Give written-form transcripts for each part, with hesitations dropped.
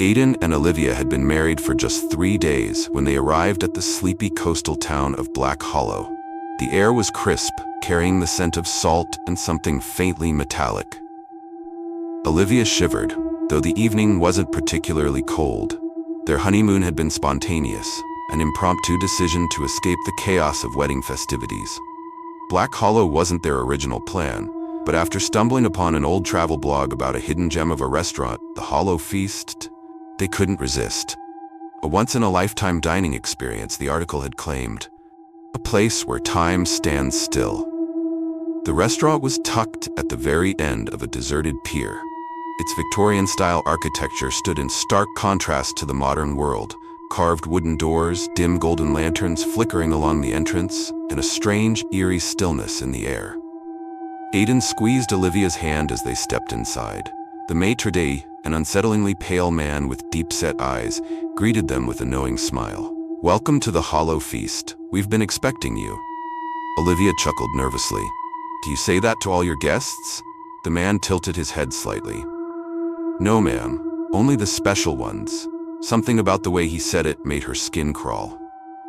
Aiden and Olivia had been married for just 3 days when they arrived at the sleepy coastal town of Black Hollow. The air was crisp, carrying the scent of salt and something faintly metallic. Olivia shivered, though the evening wasn't particularly cold. Their honeymoon had been spontaneous, an impromptu decision to escape the chaos of wedding festivities. Black Hollow wasn't their original plan, but after stumbling upon an old travel blog about a hidden gem of a restaurant, the Hollow Feast, they couldn't resist. A once-in-a-lifetime dining experience, the article had claimed. A place where time stands still. The restaurant was tucked at the very end of a deserted pier. Its Victorian-style architecture stood in stark contrast to the modern world. Carved wooden doors, dim golden lanterns flickering along the entrance, and a strange, eerie stillness in the air. Aiden squeezed Olivia's hand as they stepped inside. The maitre d', an unsettlingly pale man with deep-set eyes, greeted them with a knowing smile. "Welcome to the Hollow Feast. We've been expecting you." Olivia chuckled nervously. "Do you say that to all your guests?" The man tilted his head slightly. "No, ma'am. Only the special ones." Something about the way he said it made her skin crawl.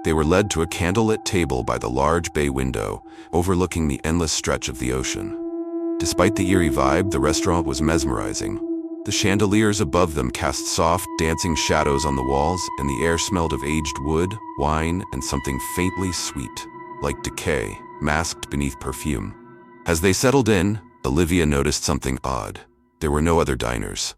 They were led to a candlelit table by the large bay window, overlooking the endless stretch of the ocean. Despite the eerie vibe, the restaurant was mesmerizing. The chandeliers above them cast soft, dancing shadows on the walls, and the air smelled of aged wood, wine, and something faintly sweet, like decay, masked beneath perfume. As they settled in, Olivia noticed something odd. There were no other diners.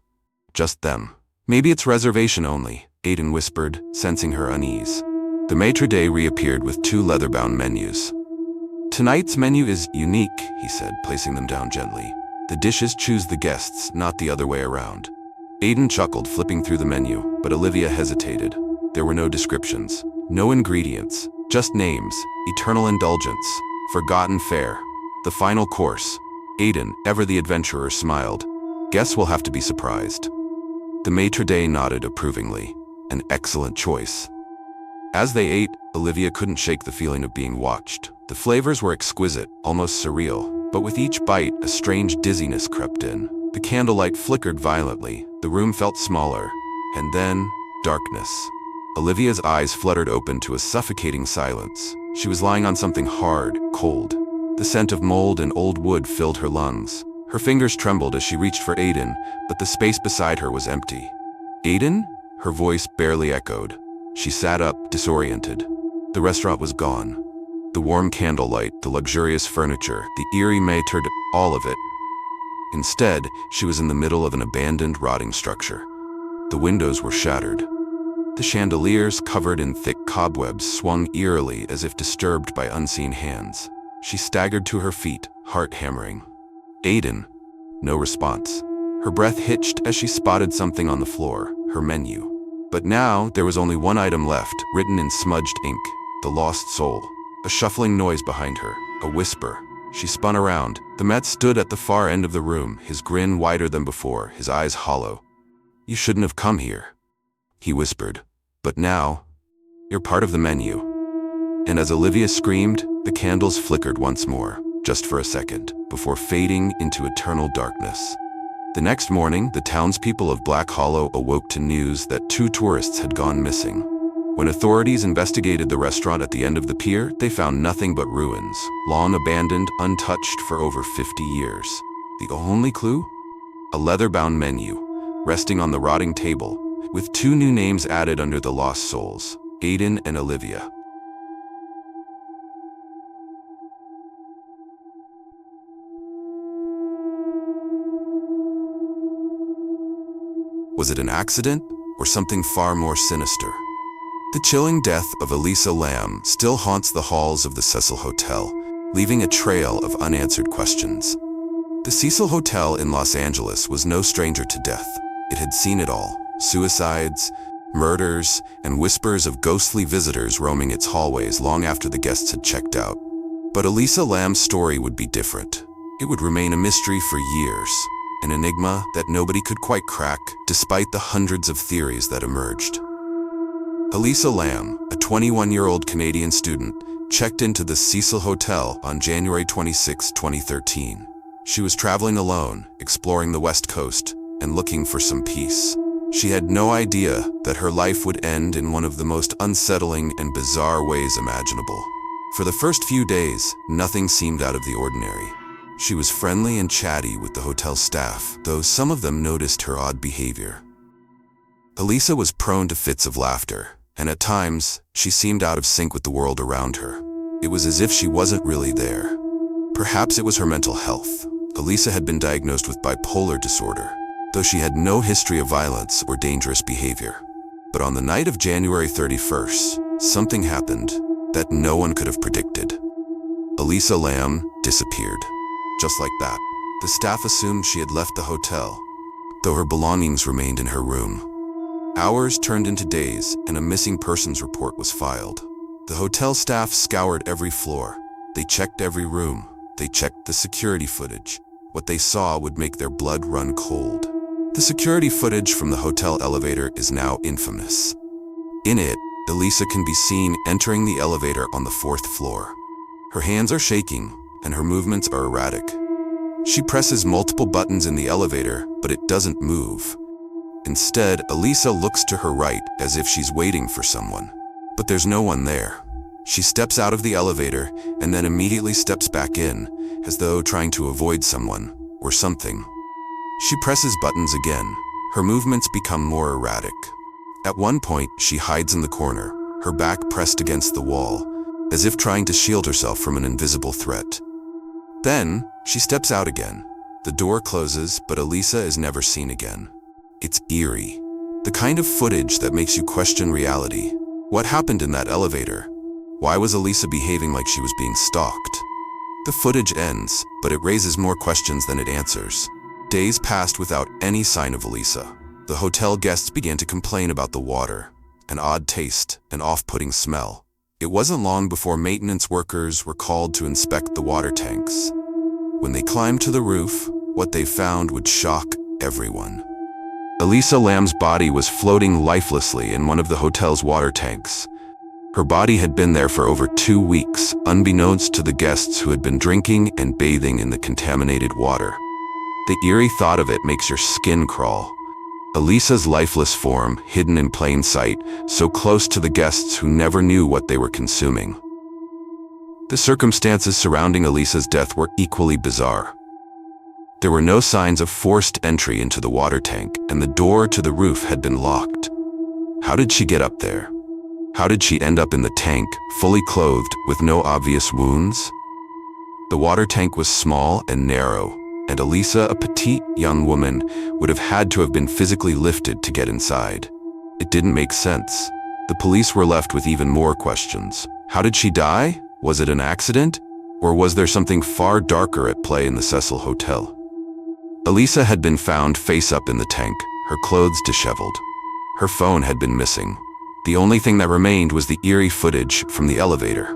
Just them. "Maybe it's reservation only," Aiden whispered, sensing her unease. The maitre d' reappeared with 2 leather-bound menus. "Tonight's menu is unique," he said, placing them down gently. "The dishes choose the guests, not the other way around." Aiden chuckled, flipping through the menu, but Olivia hesitated. There were no descriptions, no ingredients, just names: eternal indulgence, forgotten fare, the final course. Aiden, ever the adventurer, smiled. "Guess we'll have to be surprised." The maitre d' nodded approvingly. An excellent choice. As they ate, Olivia couldn't shake the feeling of being watched. The flavors were exquisite, almost surreal, but with each bite, a strange dizziness crept in. The candlelight flickered violently, the room felt smaller, and then, darkness. Olivia's eyes fluttered open to a suffocating silence. She was lying on something hard, cold. The scent of mold and old wood filled her lungs. Her fingers trembled as she reached for Aiden, but the space beside her was empty. "Aiden?" Her voice barely echoed. She sat up, disoriented. The restaurant was gone. The warm candlelight, the luxurious furniture, the eerie maitre d', all of it. Instead, she was in the middle of an abandoned, rotting structure. The windows were shattered. The chandeliers, covered in thick cobwebs, swung eerily as if disturbed by unseen hands. She staggered to her feet, heart hammering. "Aiden." No response. Her breath hitched as she spotted something on the floor, her menu. But now, there was only one item left, written in smudged ink: "The Lost Soul." A shuffling noise behind her, a whisper. She spun around. The Met stood at the far end of the room, his grin wider than before, his eyes hollow. "You shouldn't have come here," he whispered. "But now, you're part of the menu." And as Olivia screamed, the candles flickered once more, just for a second, before fading into eternal darkness. The next morning, the townspeople of Black Hollow awoke to news that 2 tourists had gone missing. When authorities investigated the restaurant at the end of the pier, they found nothing but ruins, long abandoned, untouched for over 50 years. The only clue? A leather-bound menu, resting on the rotting table, with 2 new names added under the lost souls: Aiden and Olivia. Was it an accident, or something far more sinister? The chilling death of Elisa Lam still haunts the halls of the Cecil Hotel, leaving a trail of unanswered questions. The Cecil Hotel in Los Angeles was no stranger to death. It had seen it all: suicides, murders, and whispers of ghostly visitors roaming its hallways long after the guests had checked out. But Elisa Lam's story would be different. It would remain a mystery for years, an enigma that nobody could quite crack, despite the hundreds of theories that emerged. Elisa Lam, a 21-year-old Canadian student, checked into the Cecil Hotel on January 26, 2013. She was traveling alone, exploring the West Coast, and looking for some peace. She had no idea that her life would end in one of the most unsettling and bizarre ways imaginable. For the first few days, nothing seemed out of the ordinary. She was friendly and chatty with the hotel staff, though some of them noticed her odd behavior. Elisa was prone to fits of laughter, and at times, she seemed out of sync with the world around her. It was as if she wasn't really there. Perhaps it was her mental health. Elisa had been diagnosed with bipolar disorder, though she had no history of violence or dangerous behavior. But on the night of January 31st, something happened that no one could have predicted. Elisa Lamb disappeared. Just like that. The staff assumed she had left the hotel, though her belongings remained in her room. Hours turned into days, and a missing persons report was filed. The hotel staff scoured every floor. They checked every room. They checked the security footage. What they saw would make their blood run cold. The security footage from the hotel elevator is now infamous. In it, Elisa can be seen entering the elevator on the 4th floor. Her hands are shaking, and her movements are erratic. She presses multiple buttons in the elevator, but it doesn't move. Instead, Elisa looks to her right as if she's waiting for someone. But there's no one there. She steps out of the elevator and then immediately steps back in, as though trying to avoid someone or something. She presses buttons again. Her movements become more erratic. At one point, she hides in the corner, her back pressed against the wall, as if trying to shield herself from an invisible threat. Then, she steps out again. The door closes, but Elisa is never seen again. It's eerie. The kind of footage that makes you question reality. What happened in that elevator? Why was Elisa behaving like she was being stalked? The footage ends, but it raises more questions than it answers. Days passed without any sign of Elisa. The hotel guests began to complain about the water, an odd taste, an off-putting smell. It wasn't long before maintenance workers were called to inspect the water tanks. When they climbed to the roof, what they found would shock everyone. Elisa Lamb's body was floating lifelessly in one of the hotel's water tanks. Her body had been there for over 2 weeks, unbeknownst to the guests who had been drinking and bathing in the contaminated water. The eerie thought of it makes your skin crawl. Elisa's lifeless form, hidden in plain sight, so close to the guests who never knew what they were consuming. The circumstances surrounding Elisa's death were equally bizarre. There were no signs of forced entry into the water tank, and the door to the roof had been locked. How did she get up there? How did she end up in the tank, fully clothed, with no obvious wounds? The water tank was small and narrow, and Elisa, a petite young woman, would have had to have been physically lifted to get inside. It didn't make sense. The police were left with even more questions. How did she die? Was it an accident? Or was there something far darker at play in the Cecil Hotel? Elisa had been found face up in the tank, her clothes disheveled. Her phone had been missing. The only thing that remained was the eerie footage from the elevator.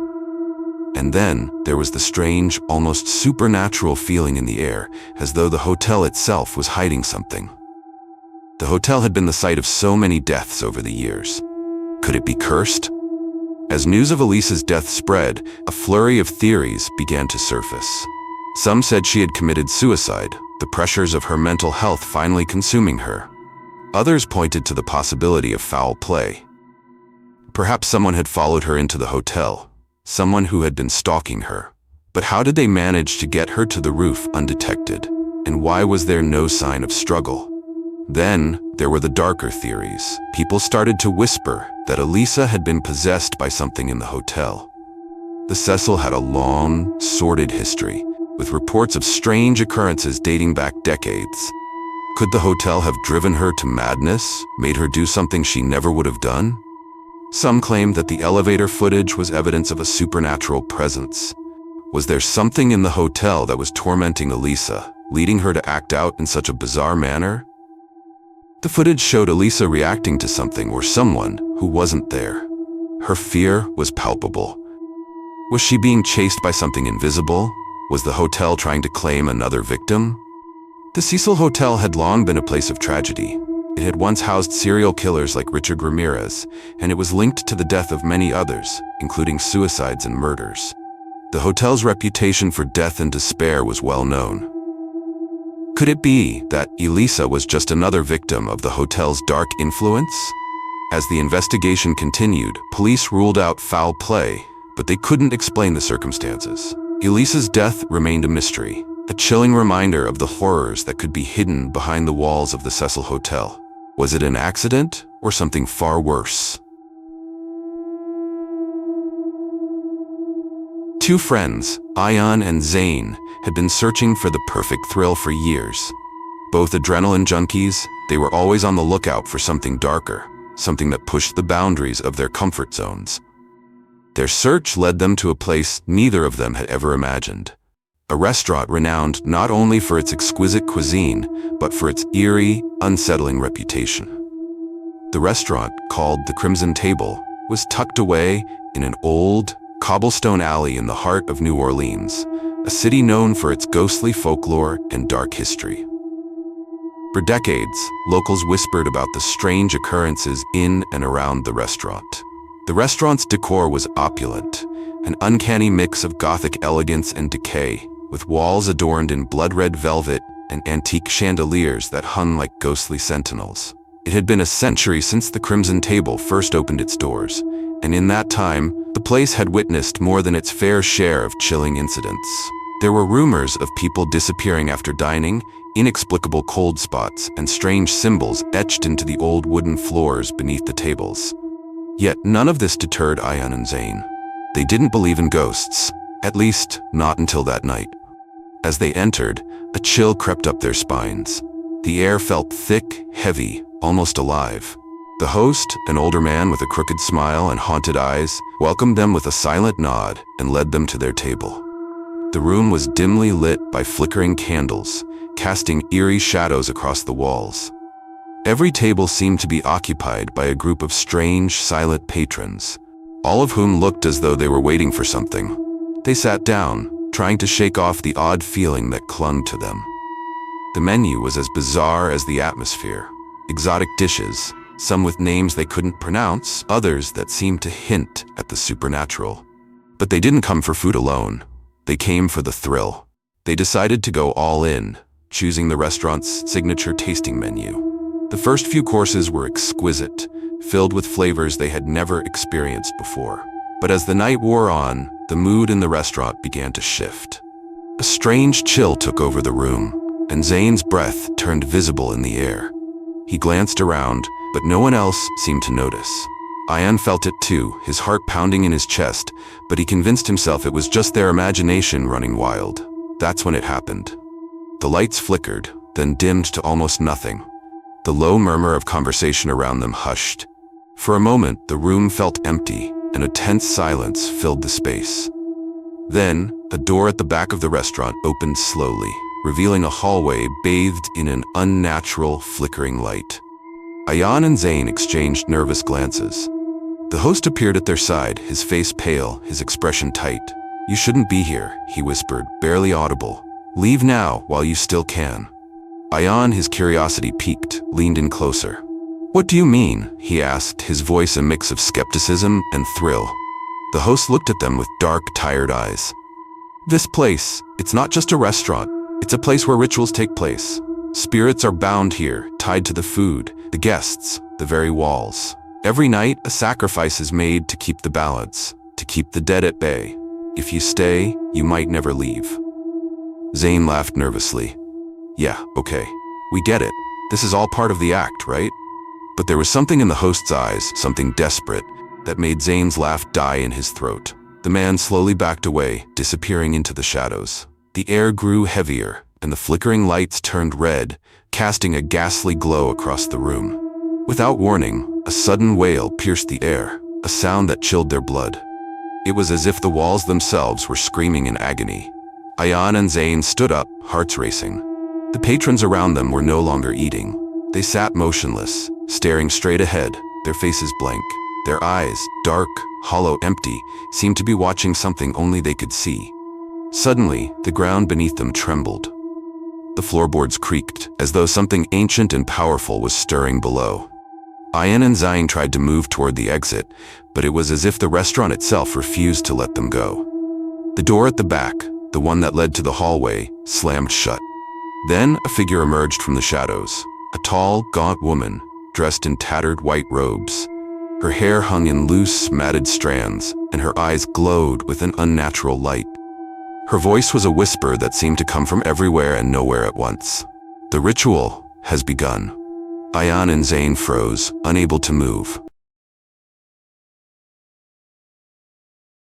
And then there was the strange, almost supernatural feeling in the air, as though the hotel itself was hiding something. The hotel had been the site of so many deaths over the years. Could it be cursed? As news of Elisa's death spread, a flurry of theories began to surface. Some said she had committed suicide, the pressures of her mental health finally consuming her. Others pointed to the possibility of foul play. Perhaps someone had followed her into the hotel, someone who had been stalking her. But how did they manage to get her to the roof undetected? And why was there no sign of struggle? Then, there were the darker theories. People started to whisper that Elisa had been possessed by something in the hotel. The Cecil had a long, sordid history, with reports of strange occurrences dating back decades. Could the hotel have driven her to madness, made her do something she never would have done? Some claimed that the elevator footage was evidence of a supernatural presence. Was there something in the hotel that was tormenting Elisa, leading her to act out in such a bizarre manner? The footage showed Elisa reacting to something or someone who wasn't there. Her fear was palpable. Was she being chased by something invisible? Was the hotel trying to claim another victim? The Cecil Hotel had long been a place of tragedy. It had once housed serial killers like Richard Ramirez, and it was linked to the death of many others, including suicides and murders. The hotel's reputation for death and despair was well known. Could it be that Elisa was just another victim of the hotel's dark influence? As the investigation continued, police ruled out foul play, but they couldn't explain the circumstances. Elisa's death remained a mystery, a chilling reminder of the horrors that could be hidden behind the walls of the Cecil Hotel. Was it an accident or something far worse? Two friends, Ayan and Zayn, had been searching for the perfect thrill for years. Both adrenaline junkies, they were always on the lookout for something darker, something that pushed the boundaries of their comfort zones. Their search led them to a place neither of them had ever imagined. A restaurant renowned not only for its exquisite cuisine, but for its eerie, unsettling reputation. The restaurant, called the Crimson Table, was tucked away in an old, cobblestone alley in the heart of New Orleans, a city known for its ghostly folklore and dark history. For decades, locals whispered about the strange occurrences in and around the restaurant. The restaurant's decor was opulent, an uncanny mix of Gothic elegance and decay, with walls adorned in blood-red velvet and antique chandeliers that hung like ghostly sentinels. It had been a century since the Crimson Table first opened its doors, and in that time, the place had witnessed more than its fair share of chilling incidents. There were rumors of people disappearing after dining, inexplicable cold spots, and strange symbols etched into the old wooden floors beneath the tables. Yet none of this deterred Ayan and Zayn. They didn't believe in ghosts, at least not until that night. As they entered, a chill crept up their spines. The air felt thick, heavy, almost alive. The host, an older man with a crooked smile and haunted eyes, welcomed them with a silent nod and led them to their table. The room was dimly lit by flickering candles, casting eerie shadows across the walls. Every table seemed to be occupied by a group of strange, silent patrons, all of whom looked as though they were waiting for something. They sat down, trying to shake off the odd feeling that clung to them. The menu was as bizarre as the atmosphere. Exotic dishes, some with names they couldn't pronounce, others that seemed to hint at the supernatural. But they didn't come for food alone. They came for the thrill. They decided to go all in, choosing the restaurant's signature tasting menu. The first few courses were exquisite, filled with flavors they had never experienced before. But as the night wore on, the mood in the restaurant began to shift. A strange chill took over the room, and Zayn's breath turned visible in the air. He glanced around, but no one else seemed to notice. Ayan felt it too, his heart pounding in his chest, but he convinced himself it was just their imagination running wild. That's when it happened. The lights flickered, then dimmed to almost nothing. The low murmur of conversation around them hushed. For a moment, the room felt empty, and a tense silence filled the space. Then, a door at the back of the restaurant opened slowly, revealing a hallway bathed in an unnatural, flickering light. Ayan and Zayn exchanged nervous glances. The host appeared at their side, his face pale, his expression tight. "You shouldn't be here," he whispered, barely audible. "Leave now while you still can." Ayan, his curiosity piqued, leaned in closer. "What do you mean?" he asked, his voice a mix of skepticism and thrill. The host looked at them with dark, tired eyes. "This place, it's not just a restaurant. It's a place where rituals take place. Spirits are bound here, tied to the food, the guests, the very walls. Every night, a sacrifice is made to keep the balance, to keep the dead at bay. If you stay, you might never leave." Zayn laughed nervously. "Yeah, okay. We get it. This is all part of the act, right?" But there was something in the host's eyes, something desperate, that made Zayn's laugh die in his throat. The man slowly backed away, disappearing into the shadows. The air grew heavier, and the flickering lights turned red, casting a ghastly glow across the room. Without warning, a sudden wail pierced the air, a sound that chilled their blood. It was as if the walls themselves were screaming in agony. Ayan and Zayn stood up, hearts racing. The patrons around them were no longer eating. They sat motionless, staring straight ahead, their faces blank. Their eyes, dark, hollow, empty, seemed to be watching something only they could see. Suddenly, the ground beneath them trembled. The floorboards creaked, as though something ancient and powerful was stirring below. Ayan and Zayn tried to move toward the exit, but it was as if the restaurant itself refused to let them go. The door at the back, the one that led to the hallway, slammed shut. Then a figure emerged from the shadows, a tall, gaunt woman, dressed in tattered white robes. Her hair hung in loose, matted strands, and her eyes glowed with an unnatural light. Her voice was a whisper that seemed to come from everywhere and nowhere at once. "The ritual has begun." Ayan and Zane froze, unable to move.